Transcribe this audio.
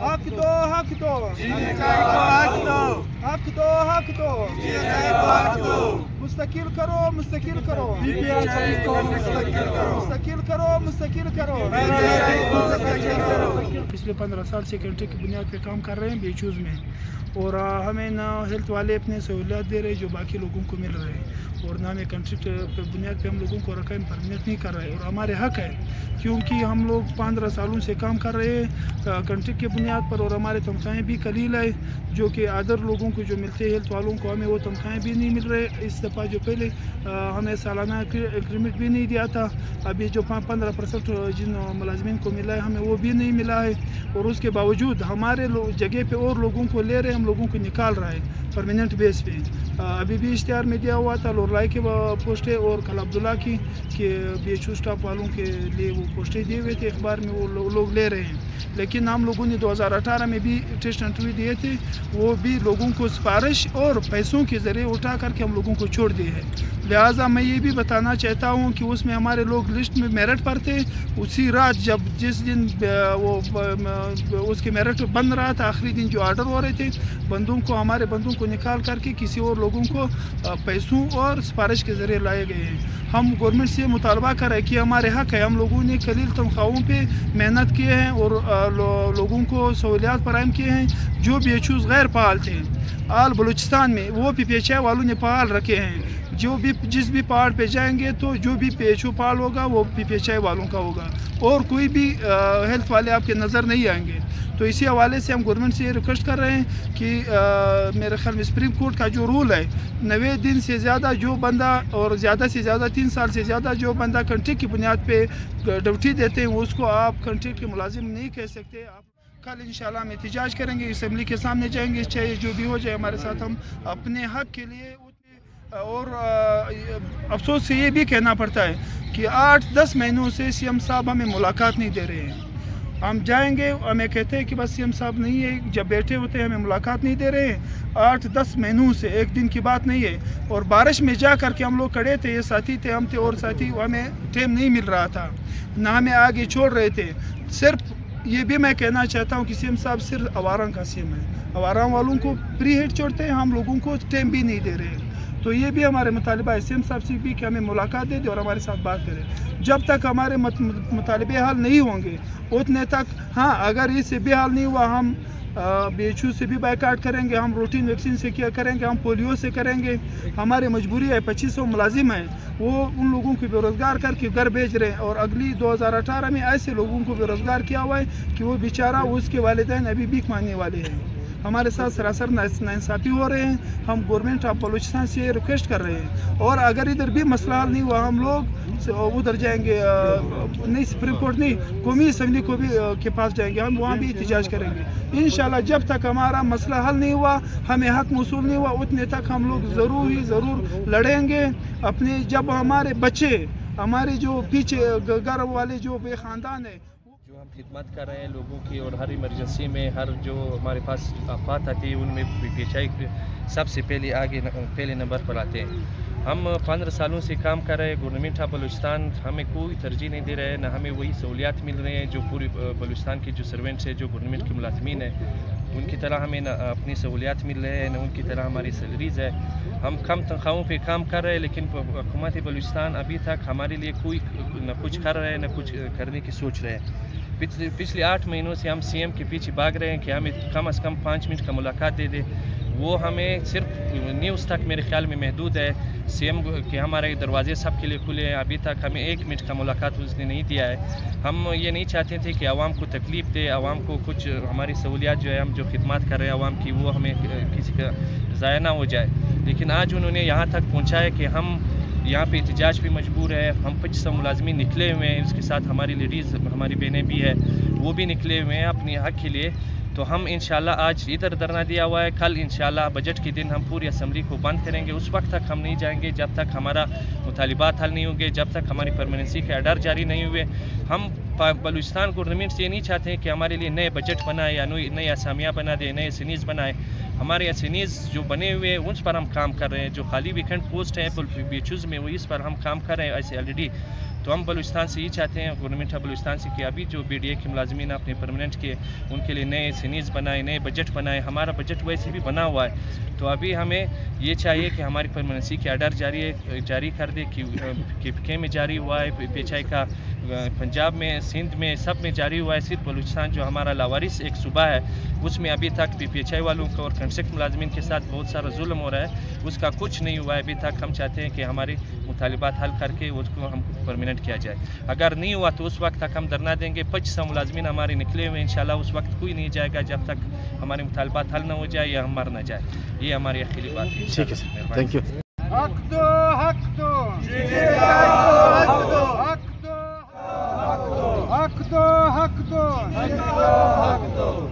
हक दो, हक दो, हक दो, हक दो, मुस्तकिल करो, मुस्तकिल करो, मुस्तकिल करो, मुस्तकिल करो। पिछले 15 साल से कॉन्ट्रैक्ट की बुनियाद पे काम कर रहे हैं बेचूज़ में, और हमें ना हेल्थ वाले अपने सहूलियात दे रहे हैं जो बाकी लोगों को मिल रहे हैं, और ना हमें कॉन्ट्रैक्ट पे बुनियाद पे हम लोगों को रकम परमिट नहीं कर रहे हैं, और हमारे हक है क्योंकि हम लोग 15 सालों से काम कर रहे हैं कॉन्ट्रैक्ट की बुनियाद पर, और हमारे तनख्वाहें भी कलील है जो कि अदर लोगों को जो मिलते हैं हेल्थ वालों को, हमें वो तनख्वाहें भी नहीं मिल रहे। इस दफ़ा जो पहले हमें सालाना एग्रीमेंट भी नहीं दिया था, अभी जो 15% जिन मुलाजमीन को मिला है हमें वो भी नहीं मिला है, और उसके बावजूद हमारे जगह पे और लोगों को ले रहे हैं, हम लोगों को निकाल रहा है परमानेंट बेस पे। अभी भी इश्तिहार में दिया हुआ था लोरलाई के पोस्टें और कल अब्दुल्ला की कि बीएचयू स्टाफ वालों के लिए वो पोस्टें दिए हुए थे अखबार में, वो लोग ले रहे हैं। लेकिन हम लोगों ने 2018 में भी टेस्ट इंटरव्यू दिए थे, वो भी लोगों को सिफारिश और पैसों के ज़रिए उठा करके हम लोगों को छोड़ दिए हैं। लिहाजा मैं ये भी बताना चाहता हूँ कि उसमें हमारे लोग लिस्ट में मेरिट पर थे, उसी रात जब जिस दिन वो उसके मेरिट बन रहा था, आखिरी दिन जो आर्डर हो रहे थे, बंदों को हमारे बंदों को निकाल करके किसी और लोगों को पैसों और सिफारिश के ज़रिए लाए गए हैं। हम गवर्नमेंट से मुतालबा कर रहे हैं कि हमारे हक है, हम लोगों ने कलील तनख्वाहों पे मेहनत किए हैं और लोगों को सहूलियात फराहम किए हैं। जो बीएचयूज़ गैर फाल थे आल बलूचिस्तान में, वो PPHI वालों ने फाल रखे हैं। जो भी जिस भी पहाड़ पे जाएंगे तो जो भी PHO फाल होगा वो PPHI वालों का होगा, और कोई भी हेल्थ वाले आपके नज़र नहीं आएंगे। तो इसी हवाले से हम गवर्नमेंट से ये रिक्वेस्ट कर रहे हैं कि मेरे ख्याल में सुप्रीम कोर्ट का जो रूल है 90 दिन से ज़्यादा जो बंदा, और ज़्यादा से ज़्यादा 3 साल से ज़्यादा जो बंदा कॉन्ट्रैक्ट की बुनियाद पे ड्यूटी देते हैं, उसको आप कॉन्ट्रैक्ट के मुलाजिम नहीं कह सकते। आप कल इंशाल्लाह हम एहतजाज करेंगे, असम्बली के सामने जाएंगे, चाहे जो भी हो जाए हमारे साथ, हम अपने हक के लिए। और अफसोस से ये भी कहना पड़ता है कि 8-10 महीनों से CM साहब हमें मुलाकात नहीं दे रहे हैं। हम जाएंगे, हमें कहते हैं कि बस CM साहब नहीं है, जब बैठे होते हैं हमें मुलाकात नहीं दे रहे हैं। 8-10 महीनों से, एक दिन की बात नहीं है। और बारिश में जा कर के हम लोग खड़े थे, ये साथी थे, हम थे और साथी, हमें टाइम नहीं मिल रहा था, ना हमें आगे छोड़ रहे थे। सिर्फ ये भी मैं कहना चाहता हूँ कि CM साहब सिर्फ आवारां का CM है, आवारां वालों को फ्री हेड छोड़ते हैं, हम लोगों को टाइम भी नहीं दे रहे हैं। तो ये भी हमारे मुतालिबा है CM साहब से भी कि हमें मुलाकात दे दे और हमारे साथ बात करें। जब तक हमारे मुतालिबे हल नहीं होंगे उतने तक, हाँ अगर इससे भी हल नहीं हुआ, हम BHU से भी बाइकाट करेंगे, हम रूटीन वैक्सीन से क्या करेंगे, हम पोलियो से करेंगे। हमारी मजबूरी है, 2500 मुलाजिम हैं, वो उन लोगों को बेरोज़गार करके घर भेज रहे हैं, और अगली 2018 में ऐसे लोगों को बेरोज़गार किया हुआ है कि वो बेचारा, उसके वालिदैन अभी भीख मांगने वाले हैं। हमारे साथ सरासर नाइंसाफ़ी हो रहे हैं। हम गवर्नमेंट ऑफ बलूचिस्तान से रिक्वेस्ट कर रहे हैं, और अगर इधर भी मसला हल नहीं हुआ, हम लोग उधर जाएंगे, नहीं सुप्रीम कोर्ट नहीं, कौमी असम्बली को भी के पास जाएंगे, हम वहाँ भी एहतजाज करेंगे इंशाल्लाह। जब तक हमारा मसला हल नहीं हुआ, हमें हक मौसूल नहीं हुआ, उतने तक हम लोग ज़रूर लड़ेंगे अपने। जब हमारे बच्चे, हमारे जो पीछे घर वाले जो बेखानदान है, जो हम खिदमत कर रहे हैं लोगों की, और हर इमरजेंसी में, हर जो हमारे पास आफात आती है उनमें PPHI सबसे पहले नंबर पर आते हैं। हम 15 सालों से काम कर रहे हैं। गवर्नमेंट ऑफ बलूचिस्तान हमें कोई तरजीह नहीं दे रहे हैं, ना हमें वही सहूलियात मिल रहे हैं जो पूरी बलूचिस्तान के जो सर्वेंट्स है, जो गवर्नमेंट के मुलाजमीन है, उनकी तरह हमें ना अपनी सहूलियात मिल रहे हैं, ना उनकी तरह हमारी सैलरीज़ है। हम कम तनख्वाहों पे काम कर रहे हैं, लेकिन हुकूमत बलूचिस्तान अभी तक हमारे लिए कोई न कुछ कर रहे हैं, न कुछ करने की सोच रहे हैं। पिछले 8 महीनों से हम CM के पीछे भाग रहे हैं कि हमें कम से कम 5 मिनट का मुलाकात दे दे। वो हमें सिर्फ न्यूज़ तक मेरे ख्याल में महदूद है। CM के हमारे दरवाजे सब के लिए खुले हैं, अभी तक हमें 1 मिनट का मुलाकात उसने नहीं दिया है। हम ये नहीं चाहते थे कि आवाम को तकलीफ़ दे, आवाम को कुछ हमारी सहूलियात जो है, हम जो खिदमत कर रहे हैं आवाम की, वो हमें किसी का ज़ाया ना हो जाए। लेकिन आज उन्होंने यहाँ तक पहुँचा है कि हम यहाँ पे एहतजाज भी मजबूर है। हम 2500 मुलाजमीन निकले हुए हैं, इसके साथ हमारी लेडीज़, हमारी बहनें भी है, वो भी निकले हुए हैं अपने हक़ के लिए। तो हम इंशाल्लाह आज इधर धरना दिया हुआ है, कल इंशाल्लाह बजट के दिन हम पूरी असम्बली को बंद करेंगे। उस वक्त तक हम नहीं जाएंगे जब तक हमारा मुतालिबात हल नहीं होंगे, जब तक हमारी परमानेंसी के आर्डर जारी नहीं हुए। हम बलूचिस्तान गवर्नमेंट से ये नहीं चाहते हैं कि हमारे लिए नए बजट बनाए या नई असामियाँ बना दे, नए सीनीज़ बनाए। हमारे एसएनईज जो बने हुए हैं उस पर हम काम कर रहे हैं। जो खाली वीकेंड पोस्ट हैं BHUs में, वो इस पर हम काम कर रहे हैं। ऐसे ऑलरेडी تو ہم بلوچستان سے یہ چاہتے ہیں، گورنمنٹ آف بلوچستان سے، کہ ابھی جو BDA کے ملازمین اپنے پرماننٹ کے ان کے لیے نئے سینیز بنائے، نئے بجٹ بنائے. ہمارا بجٹ ویسے بھی بنا ہوا ہے، تو ابھی ہمیں یہ چاہیے کہ ہماری پرماننسی کے آرڈر جاری کر دے. KPK میں جاری ہوا ہے PHI کا، پنجاب میں، سندھ میں، سب میں جاری ہوا ہے. صرف بلوچستان جو ہمارا لاوارث ایک صوبہ ہے اس میں ابھی تک PHI والوں کو اور کنسٹرکٹ ملازمین کے ساتھ بہت سارا ظلم ہو رہا ہے. اس کا کچھ نہیں ہوا ہے ابھی تک. ہم چاہتے ہیں کہ ہمارے مطالبات حل کر کے اس کو ہم پرماننٹ کیا جائے. اگر نہیں ہوا تو اس وقت تک ہم دھرنا دیں گے. 2500 ملازمین ہمارے نکلے ہوئے ہیں. انشاءاللہ اس وقت کوئی نہیں جائے گا جب تک ہمارے مطالبات حل نہ ہو جائے یا ہم مر نہ جائے. یہ ہماری اخیری بات ہے. ٹھیک ہے سر، تھینک یو. حق دو، حق دو، حق دو، حق دو، حق دو.